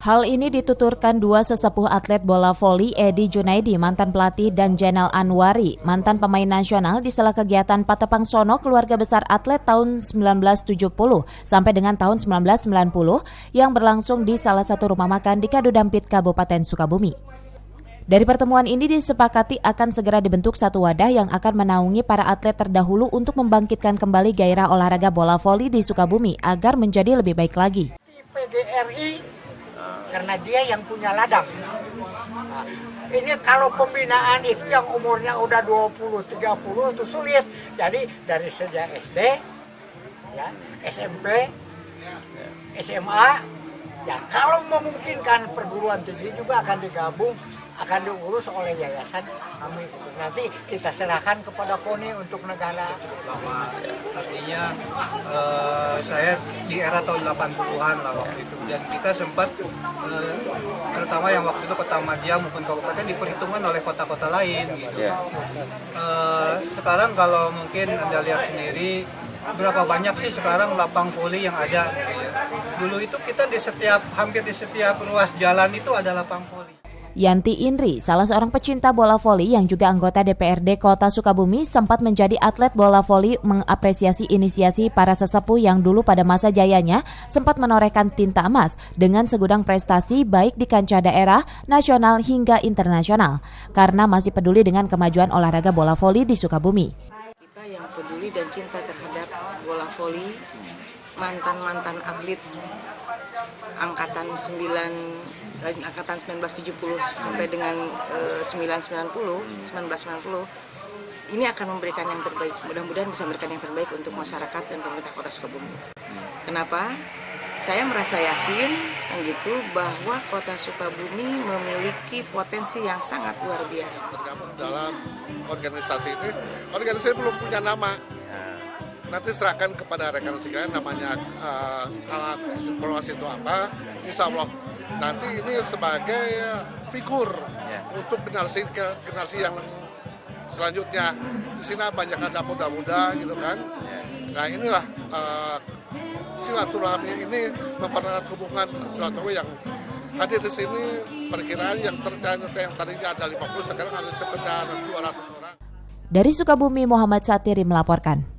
Hal ini dituturkan dua sesepuh atlet bola voli, Edi Junaidi, mantan pelatih, dan Jainal Anwari, mantan pemain nasional di sela kegiatan Patepang Sono keluarga besar atlet tahun 1970 sampai dengan tahun 1990 yang berlangsung di salah satu rumah makan di Kadudampit, Kabupaten Sukabumi. Dari pertemuan ini disepakati akan segera dibentuk satu wadah yang akan menaungi para atlet terdahulu untuk membangkitkan kembali gairah olahraga bola voli di Sukabumi agar menjadi lebih baik lagi. PGRI karena dia yang punya ladang. Nah, ini kalau pembinaan itu yang umurnya udah 20-30 itu sulit. Jadi dari sejak SD, ya, SMP, SMA, ya kalau memungkinkan perguruan tinggi juga akan digabung, akan diurus oleh yayasan kami. Nanti kita serahkan kepada KONI untuk negara. Lama, artinya saya di era tahun 80-an lah waktu itu, dan kita sempat terutama yang waktu itu Kota Madia maupun kabupaten diperhitungkan oleh kota-kota lain gitu. Sekarang kalau mungkin Anda lihat sendiri berapa banyak sih sekarang lapang voli yang ada gitu ya. Dulu itu kita hampir di setiap ruas jalan itu ada lapang voli. Yanti Indri, salah seorang pecinta bola voli yang juga anggota DPRD Kota Sukabumi, sempat menjadi atlet bola voli, mengapresiasi inisiasi para sesepuh yang dulu pada masa jayanya sempat menorehkan tinta emas dengan segudang prestasi baik di kancah daerah, nasional hingga internasional, karena masih peduli dengan kemajuan olahraga bola voli di Sukabumi. Kita yang peduli dan cinta terhadap bola voli, mantan-mantan atlet angkatan 1970 sampai dengan 1990 ini akan memberikan yang terbaik. Mudah-mudahan bisa memberikan yang terbaik untuk masyarakat dan pemerintah Kota Sukabumi. Kenapa? Saya merasa yakin bahwa Kota Sukabumi memiliki potensi yang sangat luar biasa. Tergabung dalam organisasi ini belum punya nama. Nanti serahkan kepada rekan sekalian namanya alat informasi itu apa. Insya Allah nanti ini sebagai figur untuk generasi yang selanjutnya. Di sini banyak ada muda-muda gitu kan. Nah inilah silaturahmi ini mempererat hubungan silaturahmi yang hadir di sini. Perkiraan yang tadinya ada 50 sekarang ada sekitar 200 orang. Dari Sukabumi, Muhammad Satiri melaporkan.